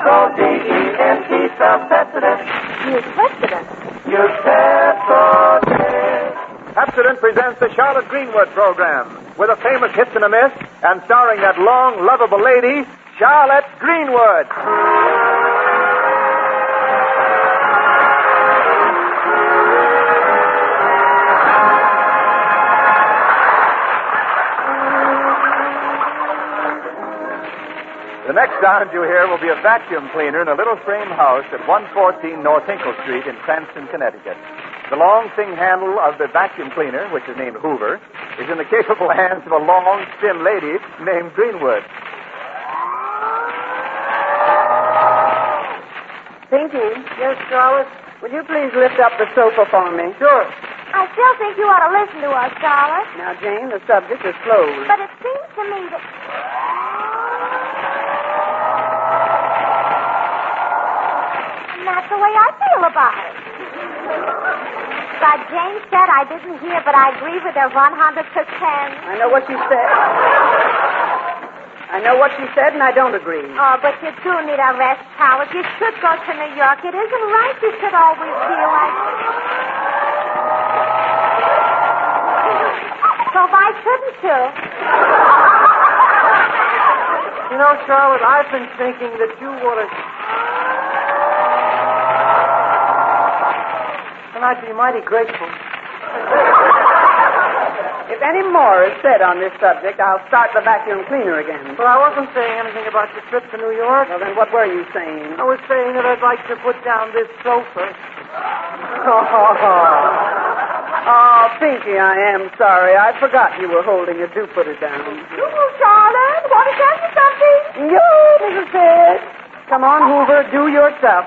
Pepsodent, Pepsodent. Use Pepsodent. Use Pepsodent. Pepsodent presents the Charlotte Greenwood program with a famous hits and a miss and starring that long, lovable lady, Charlotte Greenwood. The next sound you hear will be a vacuum cleaner in a little frame house at 114 North Hinkle Street in Cranston, Connecticut. The long, thin handle of the vacuum cleaner, which is named Hoover, is in the capable hands of a long, thin lady named Greenwood. Pinky. Yes, Charlotte? Would you please lift up the sofa for me? Sure. I still think you ought to listen to us, Charlotte. Now, Jane, the subject is closed. But it seems to me that... And that's the way I feel about it. But Jane said I didn't hear, but I agree with her 100%. I know what you said. I know what you said, and I don't agree. Oh, but you do need a rest, Charlotte. You should go to New York. It isn't right you should always feel like... So why shouldn't you? You know, Charlotte, I've been thinking that you ought to... And I'd be mighty grateful. If any more is said on this subject, I'll start the vacuum cleaner again. Well, I wasn't saying anything about your trip to New York. Well, then what were you saying? I was saying that I'd like to put down this sofa. Oh, Pinky, I am sorry. I forgot you were holding it. Do put it down. Charlotte, want to tell you something? You, Mrs. Pitt. Come on, Hoover, do your stuff.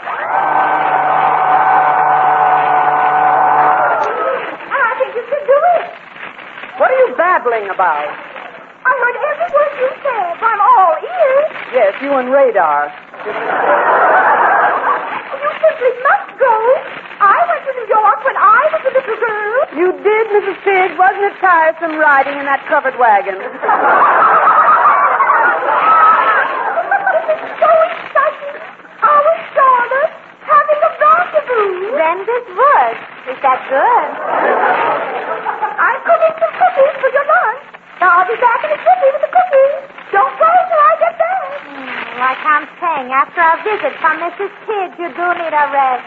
I think you should do it. What are you babbling about? I heard every word you said. I'm all ears. Yes, you and Radar. You simply must go. I went to New York when I was a little girl. You did, Mrs. Pig. Wasn't it tiresome riding in that covered wagon? This is so exciting. Our Charlotte having a rendezvous. Then this was. Is that good? I'm cooking some cookies for your lunch. Now I'll be back in a jiffy with the cookies. Don't go till I get back. Like I'm saying, after a visit from Mrs. Kidd, you do need a rest.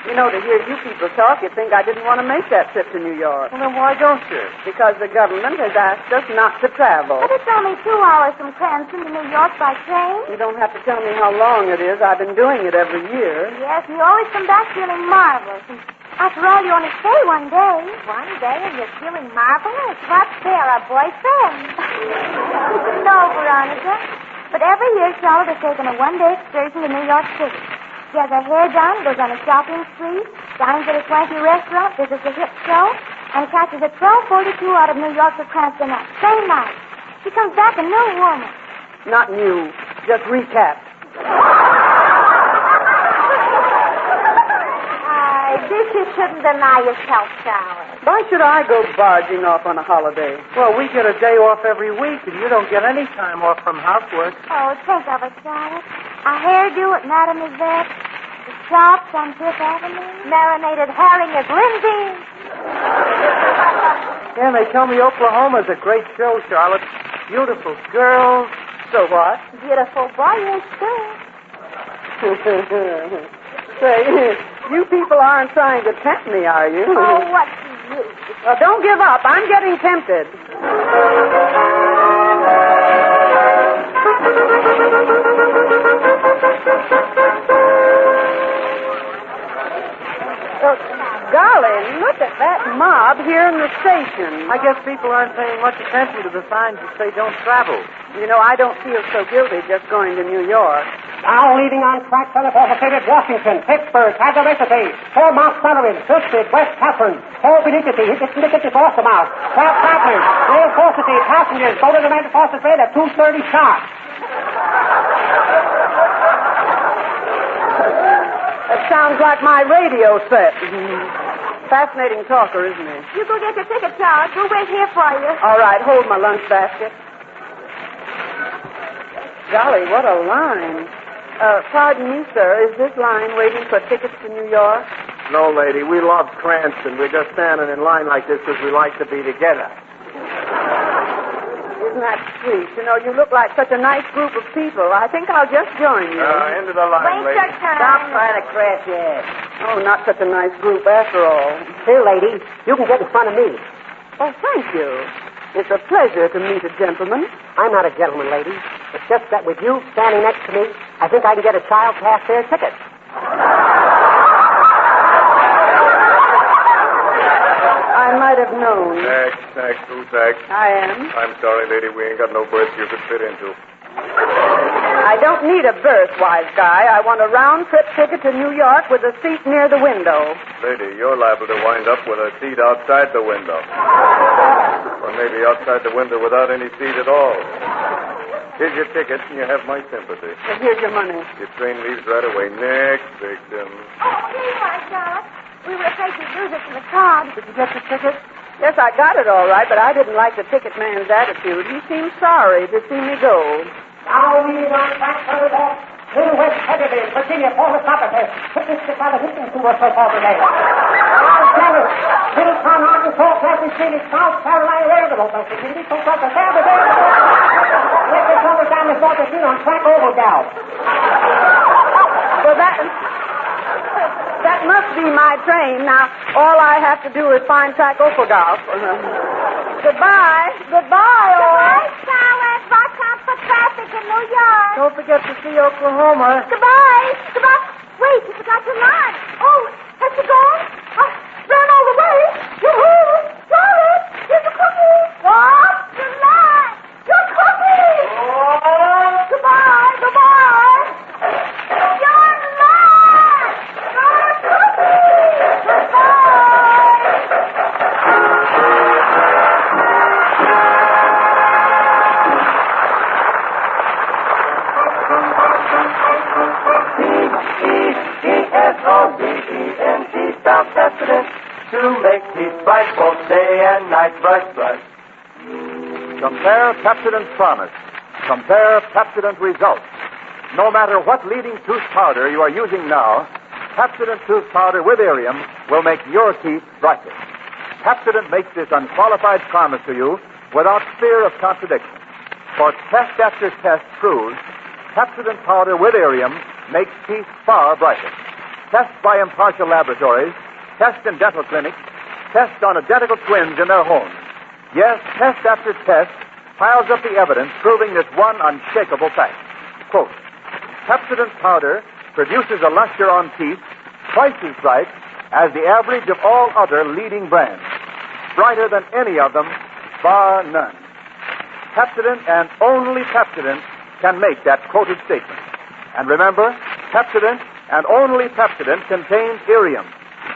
You know, to hear you people talk, you'd think I didn't want to make that trip to New York. Well, then why don't you? Because the government has asked us not to travel. But it's only 2 hours from Cranston to New York by train. You don't have to tell me how long it is. I've been doing it every year. Yes, and you always come back feeling marvelous. And after all, you only stay one day. One day and you're feeling marvelous? What's there, a boyfriend? No, Veronica. But every year, Charlotte has taken a one-day excursion to New York City. She has her hair done, goes on a shopping spree, dines at a swanky restaurant, visits a hip show, and catches a 12:42 out of New York to Cranston that same night. She comes back a new woman. Not new, just recapped. This you shouldn't deny yourself, Charlotte. Why should I go barging off on a holiday? Well, we get a day off every week, and you don't get any time off from housework. Oh, think of it, Charlotte. A hairdo at Madame Yvette, the shops on Fifth Avenue, marinated herring at Lindsay's. Yeah, they tell me Oklahoma's a great show, Charlotte. Beautiful girls. So what? Beautiful boyish, too. Say, you people aren't trying to tempt me, are you? Oh, what do you? Well, don't give up. I'm getting tempted. Golly, look at that mob here in the station. I guess people aren't paying much attention to the signs that say don't travel. You know, I don't feel so guilty just going to New York. Now leaving on track 24 Washington, Pittsburgh, Kansas, for Mount Sullivan, Twisted, West Catherine, for Benignity, Benignity, Baltimore, for Travelers, Rail Forcity, passengers, go to the Manchester train at 2:30 sharp. That sounds like my radio set. Fascinating talker, isn't he? You go get your ticket, Charles. We'll wait here for you. All right, hold my lunch basket. Golly, what a line. Pardon me, sir. Is this line waiting for tickets to New York? No, lady. We love Cranston. We're just standing in line like this because we like to be together. Isn't that sweet? You know, you look like such a nice group of people. I think I'll just join you. Into the line, Wait lady. your turn. Stop trying to crash your ass. Oh, not such a nice group after all. Here, lady, you can get in front of me. Oh, thank you. It's a pleasure to meet a gentleman. I'm not a gentleman, lady. It's just that with you standing next to me, I think I can get a child past their ticket. I might have known. Next. Who's next? I am. I'm sorry, lady. We ain't got no berth you could fit into. I don't need a berth, wise guy. I want a round-trip ticket to New York with a seat near the window. Lady, you're liable to wind up with a seat outside the window. Or maybe outside the window without any seat at all. Here's your ticket, and you have my sympathy. Well, here's your money. Your train leaves right away. Next victim. Oh, here you are, Charlotte. We were afraid to lose it in the crowd. Did you get your ticket? Yes, I got it all right, but I didn't like the ticket man's attitude. He seemed sorry to see me go. Now we on track for the Little West Hedda, Virginia, Paulus Property. Put this to the Hitchens who was so far today. Now, Dallas, Middletown, Arkansas, Pleasant City, South Carolina Railroad. Virginia, so far to there, but let this over down the 4th Street on track over, gal. Well, that must be my train. Now, all I have to do is find track Ophogolf. Goodbye. Goodbye, all. Goodbye, Charlotte. Watch out for traffic in New York. Don't forget to see Oklahoma. Goodbye. Goodbye. Wait, you forgot your line. Oh, has she gone? Ran all the way. Yoo-hoo. Charlotte, here's a cookie. What? Your line. Your cookie. Oh. Goodbye. Goodbye. Your line. Your cookie. Goodbye. P-E-E-S-O-D-E-N-T, spell precedent, to make teeth bright both day and night. Brush, brush. Compare Pepsodent's promise. Compare Pepsodent results. No matter what leading tooth powder you are using now, Pepsodent tooth powder with Irium will make your teeth brighter. Pepsodent makes this unqualified promise to you without fear of contradiction. For test after test proves Pepsodent powder with Irium makes teeth far brighter. Test by impartial laboratories, test in dental clinics, test on identical twins in their homes. Yes, test after test piles up the evidence proving this one unshakable fact. Quote, Pepsodent powder produces a luster on teeth twice as bright as the average of all other leading brands. Brighter than any of them, bar none. Pepsodent and only Pepsodent can make that quoted statement. And remember, Pepsodent and only Pepsodent contains Irium,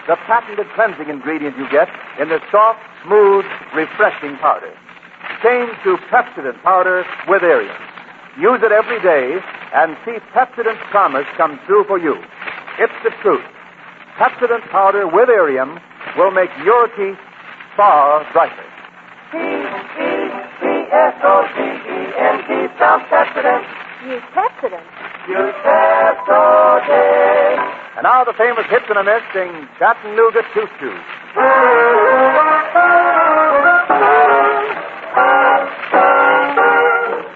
the patented cleansing ingredient you get in the soft, smooth, refreshing powder. Change to Pepsodent powder with Irium. Use it every day and see Pepsodent's promise come true for you. It's the truth. Pepsodent powder with Irium will make your teeth far brighter. P-E-E-S-O-D-E-N-T, spell precedent. Use Pepsodent. Use Pepsodent. And now the famous hits and a miss sing Chattanooga Toot Toot.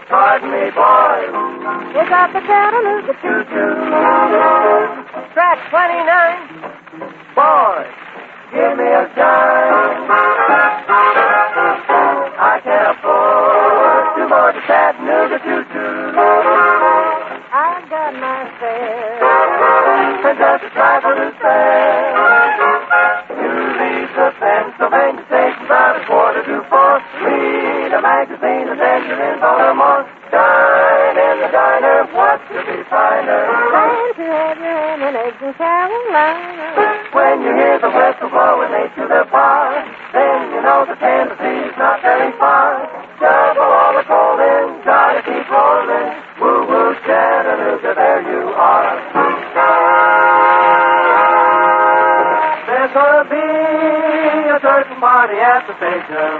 Pardon me, boys. Here's out the Chattanooga Toot-Toot. Track 29. Boy, give me a dime. I can't afford to board the Chattanooga Toot-Toot. I've got my fare. And just a trifle to spare. You leave the Pennsylvania station about 3:45. Read a magazine and then you're in Baltimore. Dine in the diner, what could be finer? Time to have your ham and eggs in Carolina. When you hear the whistle blowing late to the bar, then you know the Tennessee's not very far. Shovel all the coal in, try to keep rolling. Woo-woo, Chattanooga, there you are. There's gonna be a certain party at the station.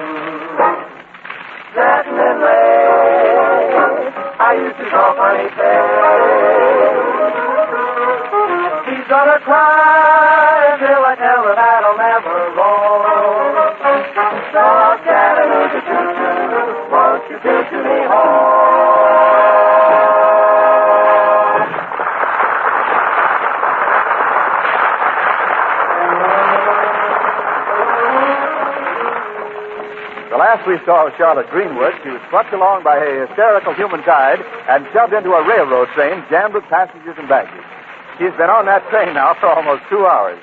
Satin and lace, I used to call Funny Face. gonna cry until I tell her that I'll never roam. So Chattanooga choo-choo, won't you choo-choo me home? The last we saw of Charlotte Greenwood, she was swept along by a hysterical human tide and shoved into a railroad train jammed with passengers and baggage. She's been on that train now for almost 2 hours.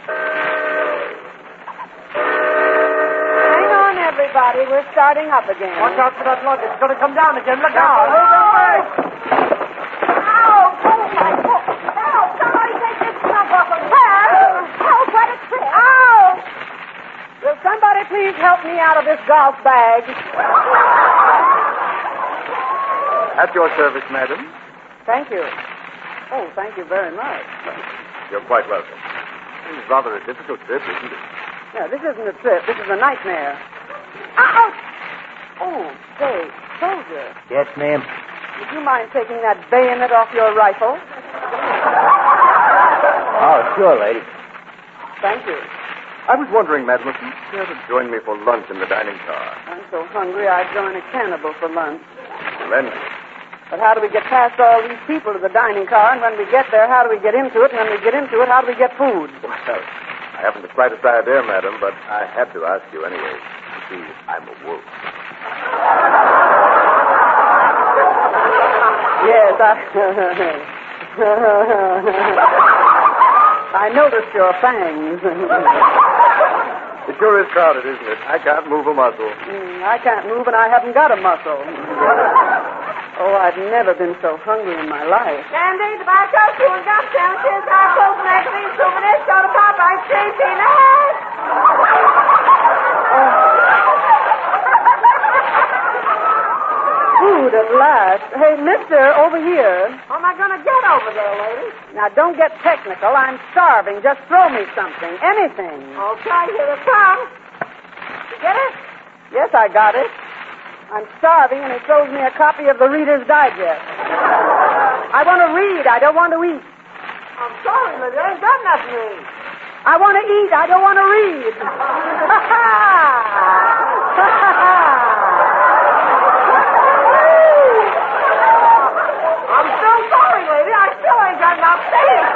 Hang on, everybody. We're starting up again. Watch out for that luggage. It's going to come down again. Look out. Ow! Oh, my foot. Help! Somebody take this stuff off of me. Help! What a trip. Ow! Will somebody please help me out of this golf bag? At your service, madam. Thank you. Oh, thank you very much. You're quite welcome. This is rather a difficult trip, isn't it? No, this isn't a trip. This is a nightmare. Ow! Oh, say, soldier, Yes, ma'am. would you mind taking that bayonet off your rifle? Oh, sure, lady. Thank you. I was wondering, madam, if you'd care to join me for lunch in the dining car. I'm so hungry I'd join a cannibal for lunch. Splendid. But how do we get past all these people to the dining car? And when we get there, how do we get into it? And when we get into it, how do we get food? Well, I haven't the slightest idea, madam, but I had to ask you anyway. You see, I'm a wolf. Yes, I noticed your fangs. It sure is crowded, isn't it? I can't move a muscle. I can't move, and I haven't got a muscle. Oh, I've never been so hungry in my life. Candy, tobacco, chewing gum, sandwiches, apples, magazines, souvenirs, soda pop, ice cream, peanuts. Food at last. Hey, mister, over here. How am I going to get over there, lady? Now, don't get technical. I'm starving. Just throw me something. Anything. Okay, here it comes. You get it? Yes, I got it. I'm starving, and he throws me a copy of the Reader's Digest. I want to read. I don't want to eat. I'm sorry, lady. I ain't got nothing to eat. I want to eat. I don't want to read. I'm so sorry, lady. I still ain't got enough to eat.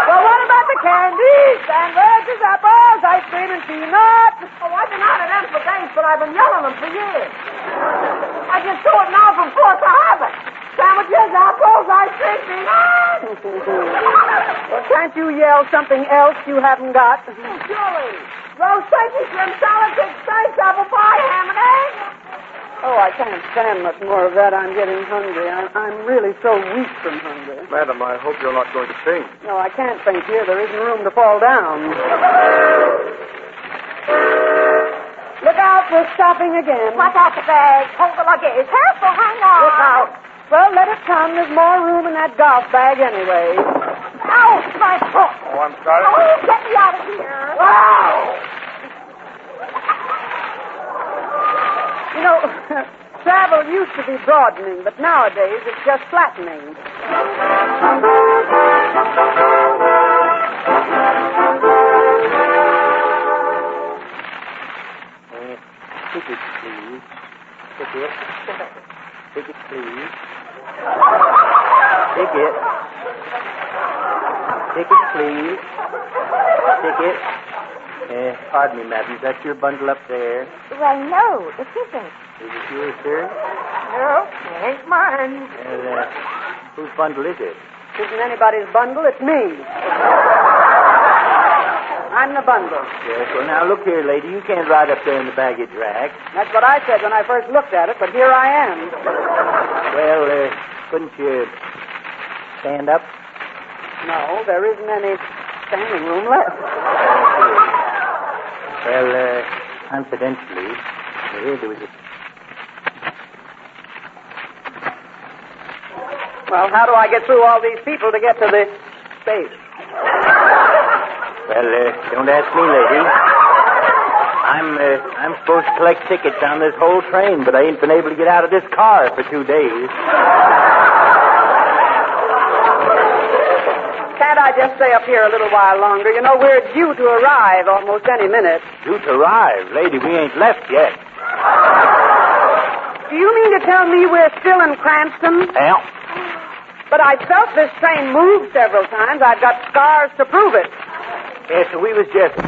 Well, what about the candy? Sandwiches, apples, ice cream, and peanuts. Oh, I've been out of them for days, but I've been yelling them for years. I just do it now from force of habit. Sandwiches, apples, ice cream, peanuts. Well, can't you yell something else you haven't got? Surely. Roast turkey, shrimp salad, pig steak, apple pie, ham and eggs. Oh, I can't stand much more of that. I'm getting hungry. I'm really so weak from hunger. Madam, I hope you're not going to faint. No, I can't faint here. There isn't room to fall down. Look out, we're stopping again. Watch out the bag. Hold the luggage. Careful, hang on. Look out. Well, let it come. There's more room in that golf bag anyway. Ouch, my foot. Oh, I'm sorry. Oh, get me out of here. Wow! You know, travel used to be broadening, but nowadays it's just flattening. Ticket, please. Ticket. Ticket, please. Ticket. Ticket, please. Ticket. Pardon me, madam. Is that your bundle up there? Well, no, it isn't. Is it yours, sir? No, it ain't mine. Well, whose bundle is it? It isn't anybody's bundle, it's me. I'm the bundle. Yes, well, now, look here, lady. You can't ride up there in the baggage rack. That's what I said when I first looked at it, but here I am. Well, couldn't you stand up? No, there isn't any standing room left. Well, confidentially, there was a... Well, how do I get through all these people to get to the space? Well, don't ask me, lady. I'm supposed to collect tickets on this whole train, but I ain't been able to get out of this car for 2 days. can't I just stay up here a little while longer? You know, we're due to arrive almost any minute. Due to arrive? Lady, we ain't left yet. Do you mean to tell me we're still in Cranston? Yeah. But I felt this train move several times. I've got scars to prove it. Yeah, so we was just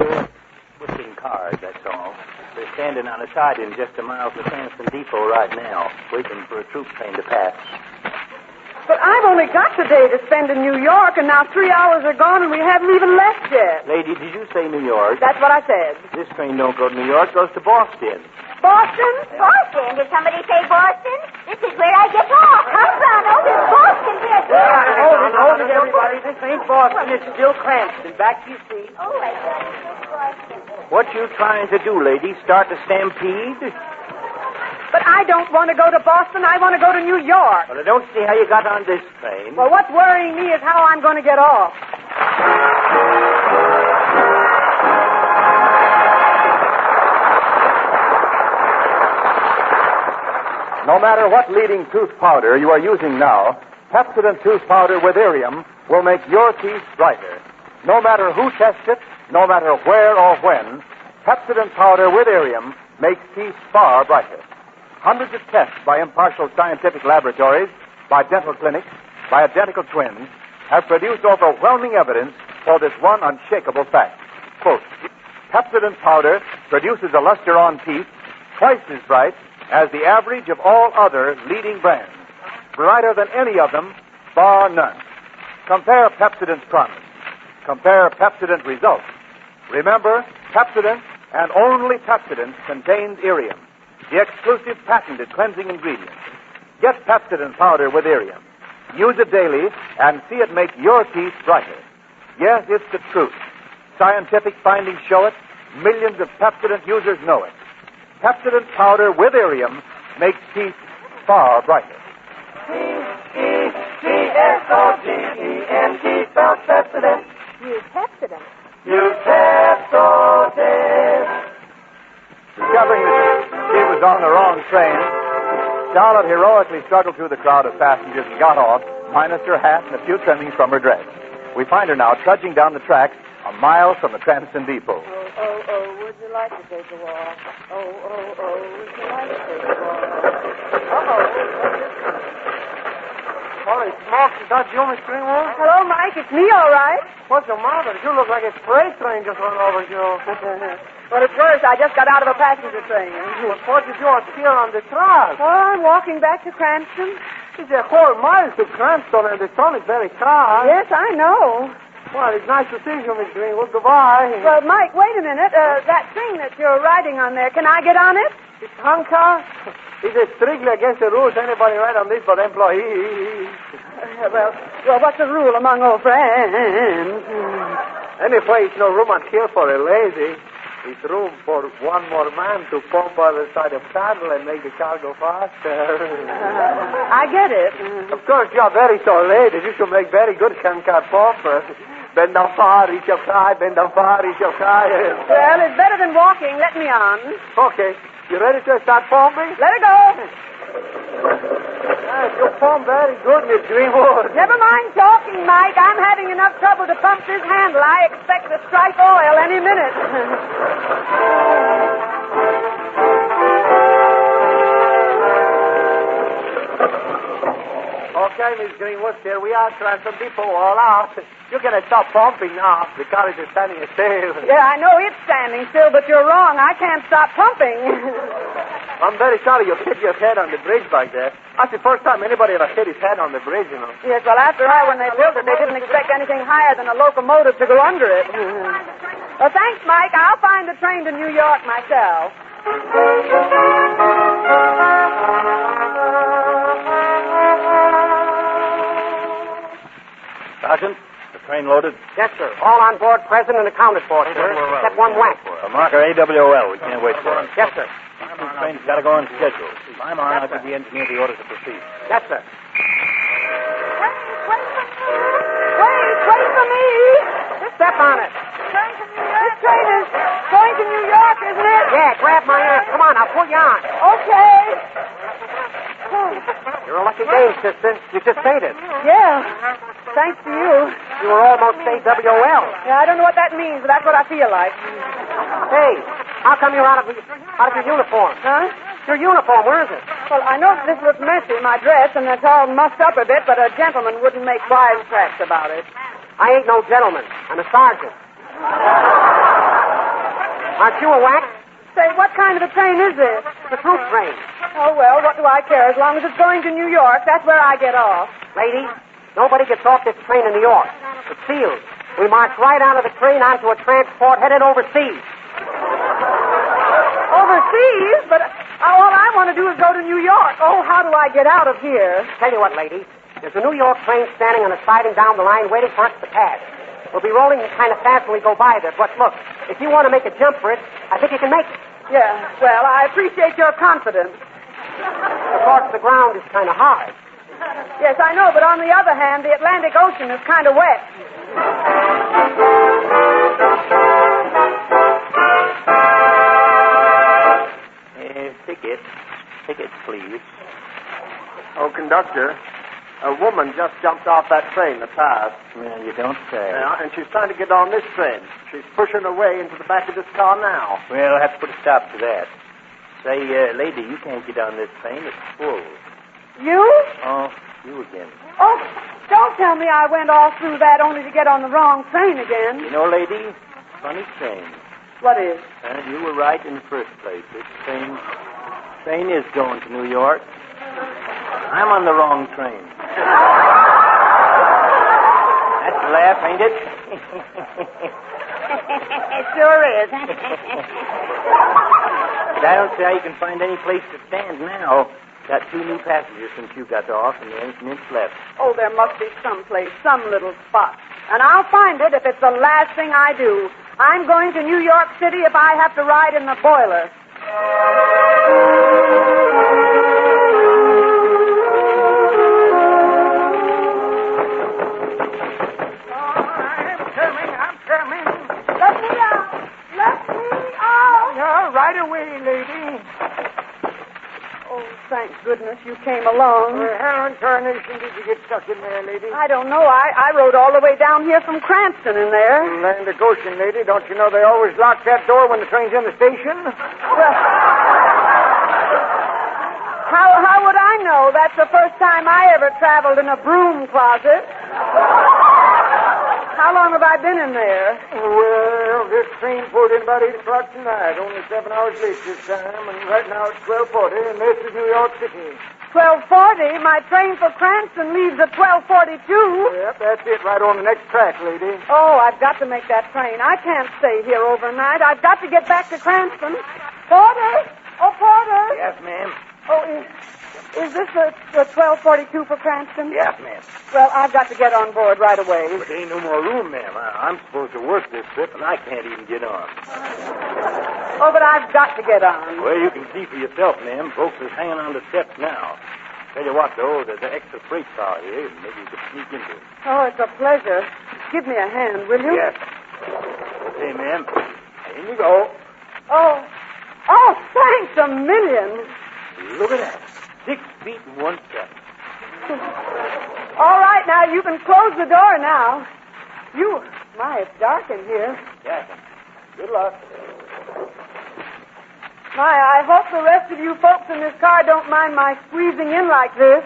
switching cars, that's all. We're standing on a siding just a mile from Cranston Depot right now, waiting for a troop train to pass. But I've only got today to spend in New York, and now 3 hours are gone, and we haven't even left yet. Lady, did you say New York? That's what I said. This train don't go to New York, goes to Boston. Boston? Boston? Did somebody say Boston? This is where I get off. Come, Browno. There's Boston here. Hold it, everybody. This ain't Boston. It's still Cranston. Back to your seat. Oh, I thought it was Boston. What you trying to do, lady? Start a stampede? But I don't want to go to Boston. I want to go to New York. Well, I don't see how you got on this train. Well, what's worrying me is how I'm going to get off. No matter what leading tooth powder you are using now, Pepsodent tooth powder with Irium will make your teeth brighter. No matter who tests it, no matter where or when, Pepsodent powder with Irium makes teeth far brighter. Hundreds of tests by impartial scientific laboratories, by dental clinics, by identical twins, have produced overwhelming evidence for this one unshakable fact. Quote, Pepsodent powder produces a luster on teeth twice as bright as the average of all other leading brands. Brighter than any of them, bar none. Compare Pepsodent's promise. Compare Pepsodent results. Remember, Pepsodent and only Pepsodent contains Irium, the exclusive patented cleansing ingredient. Get Pepsodent powder with Irium. Use it daily and see it make your teeth brighter. Yes, it's the truth. Scientific findings show it. Millions of Pepsodent users know it. Pepsodent powder with Irium makes teeth far brighter. Pepsodent, spelled Pepsodent. Use Pepsodent. Use Pepsodent. Discovering that she was on the wrong train, Charlotte heroically struggled through the crowd of passengers and got off, minus her hat and a few trimmings from her dress. We find her now trudging down the tracks a mile from the Cranston Depot. Oh, would you like to take a walk? Oh, would you like to take a walk? Holy smokes, is that you, Miss Greenwood? Hello, Mike. It's me, all right. What's the matter? You look like a freight train just run over you. Well, at first, I just got out of a passenger train. What did you are here on the track? Oh, I'm walking back to Cranston. It's a whole mile to Cranston, and the sun is very hot. Yes, I know. Well, it's nice to see you, Miss Greenwood. Goodbye. Well, Mike, wait a minute. That thing that you're riding on there, can I get on it? It's Hanka. It's strictly against the rules. Anybody ride on this but employees. Well, what's the rule among old friends? Anyway, it's no room on here for a lady. It's room for one more man to pump on the side of saddle and make the car go faster. I get it. Of course, you are very tall ladies. You should make very good car pumpers. Bend down far, reach up high. Bend down far, reach up high. Well, it's better than walking. Let me on. Okay. You ready to start pumping? Let her go. You pump very good, Miss Greenwood. Never mind talking, Mike. I'm having enough trouble to pump this handle. I expect to strike oil any minute. Okay, Miss Greenwood, here we are, Cranston Depot, all out. You're going to stop pumping now. The car is standing still. Yeah, I know it's standing still, but you're wrong. I can't stop pumping. I'm very sorry you hit your head on the bridge back there. That's the first time anybody ever hit his head on the bridge, you know. Yes, well, after all, when they built it, they didn't expect anything higher than a locomotive to go under it. Well, thanks, Mike. I'll find the train to New York myself. Sergeant, the train loaded? Yes, sir. All on board present and accounted for, sir. Except one whack. A marker AWOL. We can't wait for him. Yes, sir. The train's got to go on schedule. Climb on. I'll give the engineer the order to proceed. Yes, sir. Wait for me. Step on it. This train is going to New York, isn't it? Yeah, grab my arm. Come on, I'll pull you on. Okay. You're a lucky day, sister. You just made it. Yeah. Thanks to you. You were almost AWOL. Yeah, I don't know what that means, but that's what I feel like. Hey, how come you're out of your uniform? Huh? Your uniform, where is it? Well, I know this looks messy, my dress, and it's all mussed up a bit, but a gentleman wouldn't make wisecracks about it. I ain't no gentleman. I'm a sergeant. Aren't you a whack? Say, what kind of a train is this? The troop train. Oh, well, what do I care? As long as it's going to New York, that's where I get off. Lady, nobody gets off this train in New York. It's sealed. We march right out of the train onto a transport headed overseas. Overseas? But all I want to do is go to New York. Oh, how do I get out of here? Tell you what, lady. There's a New York train standing on a siding down the line waiting for us to pass. We'll be rolling kind of fast when we go by there. But look, if you want to make a jump for it, I think you can make it. Yeah, well, I appreciate your confidence. Of course, the ground is kind of hard. Yes, I know, but on the other hand, the Atlantic Ocean is kind of wet. Tickets, please. Oh, conductor, a woman just jumped off that train that passed. Well, you don't say. Yeah, and she's trying to get on this train. She's pushing her way into the back of this car now. Well, I'll have to put a stop to that. Say, lady, you can't get on this train. It's full. You? Oh, you again. Oh, don't tell me I went all through that only to get on the wrong train again. You know, lady, funny thing. What is? You were right in the first place. This train is going to New York. I'm on the wrong train. That's a laugh, ain't it? It sure is. But I don't see how you can find any place to stand now. Got 2 new passengers since you got off, and there ain't an inch left. Oh, there must be some place, some little spot. And I'll find it if it's the last thing I do. I'm going to New York City if I have to ride in the boiler. I'm coming. Let me out. Let me out. Yeah, right away, lady. Oh, thank goodness you came along. How in tarnation did you get stuck in there, lady? I don't know. I rode all the way down here from Cranston in there. Land of Goshen, lady. Don't you know they always lock that door when the train's in the station? Well, how would I know? That's the first time I ever traveled in a broom closet. How long have I been in there? Well, this train pulled in about 8 o'clock tonight. Only 7 hours late this time. And right now it's 12:40, and this is New York City. 12:40? My train for Cranston leaves at 12:42. Yep, that's it. Right on the next track, lady. Oh, I've got to make that train. I can't stay here overnight. I've got to get back to Cranston. Porter! Oh, Porter! Yes, ma'am. Oh, is this the 12:42 for Cranston? Yes, ma'am. Well, I've got to get on board right away. But there ain't no more room, ma'am. I'm supposed to work this trip, and I can't even get on. Oh, but I've got to get on. Well, you can see for yourself, ma'am. Folks are hanging on the steps now. Tell you what, though, there's an extra freight car here. Maybe you could sneak into it. Oh, it's a pleasure. Give me a hand, will you? Yes. Okay, ma'am. In you go. Oh, thanks a million. Look at that. 6 feet and 1 step. All right, now, you can close the door now. My, it's dark in here. Yes. Good luck. My, I hope the rest of you folks in this car don't mind my squeezing in like this.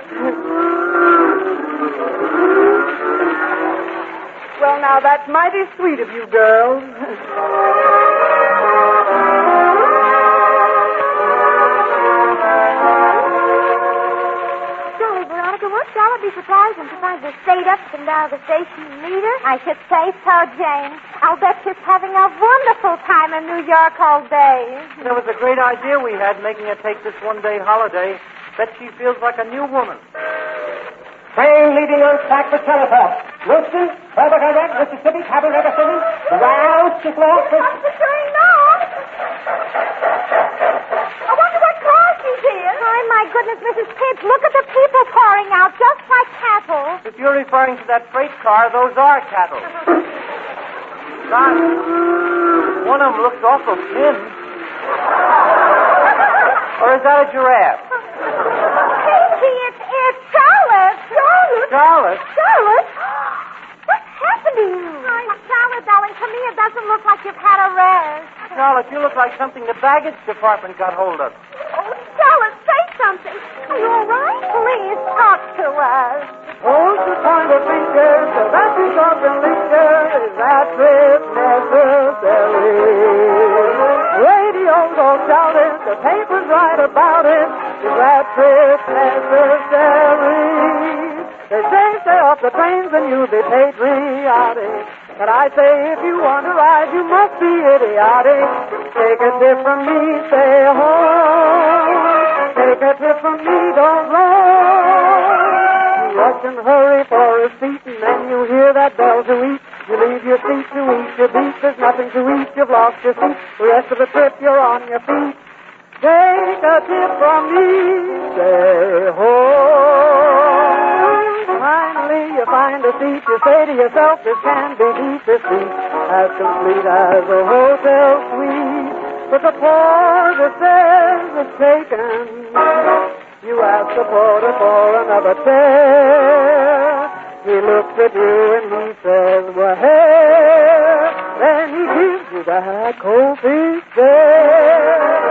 Well, now, that's mighty sweet of you girls. Won't Charlotte be surprised when she finds her stayed up and down at the station to meet her? I should say so, Jane. I'll bet she's having a wonderful time in New York all day. It was a great idea we had, making her take this one-day holiday. Bet she feels like a new woman. Train leaving on track for Telephone. Wilson, Hoboken, Mississippi, Cabaretta City, round to Florida. What's the train now? I wonder what car she's in. Oh, my goodness, Mrs. Pitts, look at the people pouring out just like cattle. If you're referring to that freight car, those are cattle. God, one of them looks awful thin. Or is that a giraffe? Casey Charlotte. Charlotte? What's happened to you? Charlotte, darling, to me it doesn't look like you've had a rest. Charlotte, you look like something the baggage department got hold of. Oh, Charlotte, say something. Are you all right? Please talk to us. Hold the point of fingers, so that you stop and linger. Is that trip necessary? Radio's all shouting, the papers write about it. Is that trip necessary? They say stay off the trains and you'll be patriotic. But I say if you want to ride, you must be idiotic. Take a tip from me, stay home. Take a tip from me, don't roam. You rush and hurry for a seat, and then you hear that bell to eat. You leave your seat to eat your beef. There's nothing to eat, you've lost your seat. The rest of the trip, you're on your feet. Take a tip from me, stay home. Finally, you find a seat. You say to yourself, this can be beat. This seat as complete as a hotel suite. But the porter says it's taken. You ask the porter for another chair. He looks at you and he says, well, hey. Then he gives you that cold fish stare.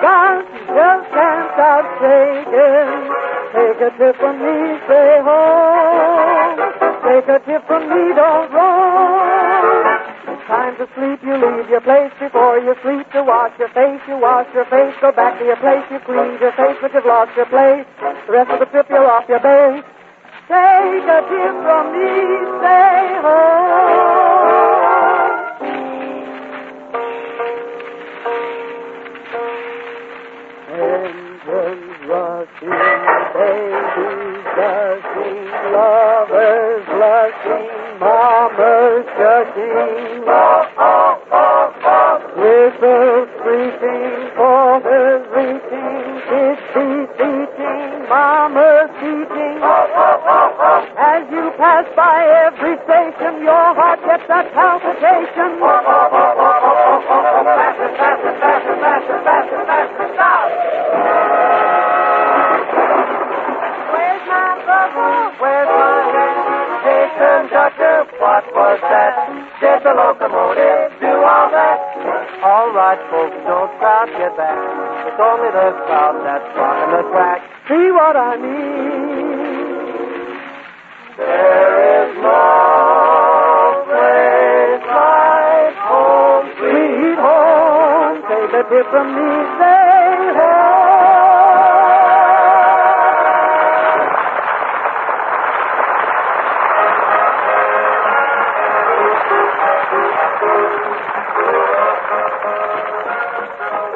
God, you just can't stop shaking. Take a tip from me, stay home. Take a tip from me, don't roam. It's time to sleep, you leave your place before you sleep. To wash your face, you wash your face. Go back to your place, you clean your face, but you've lost your place. The rest of the trip, you're off your base. Take a tip from me, stay home. Engines rushing, babies gushing, lovers blushing, mamas shushing, whistles screeching, porters reaching, kids beseeching, mamas teaching. As you pass by every station, your heart gets that palpitation. Faster, faster, faster, faster, faster, faster, stop! Where's my bubble? Where's my hat? Hey, conductor, what was that? Did the locomotive do all that? All right, folks, don't stop, get back. It's only the crowd that's blocking the track. See what I mean? There is no place like home, Sweet home, take a tip from me, stay home.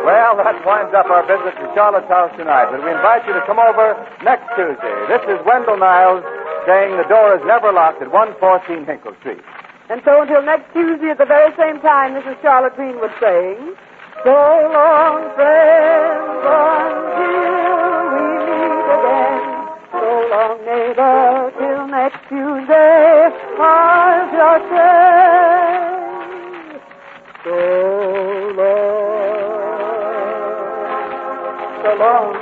Well, that winds up our visit to Charlotte's house tonight, but we invite you to come over next Tuesday. This is Wendell Niles saying the door is never locked at 114 Hinkle Street. And so until next Tuesday at the very same time, this is Charlotte Greenwood saying, so long, friends, until we meet again. So long, neighbor, till next Tuesday, I'll just say, so long. So long.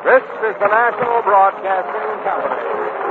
This is the National Broadcasting Company.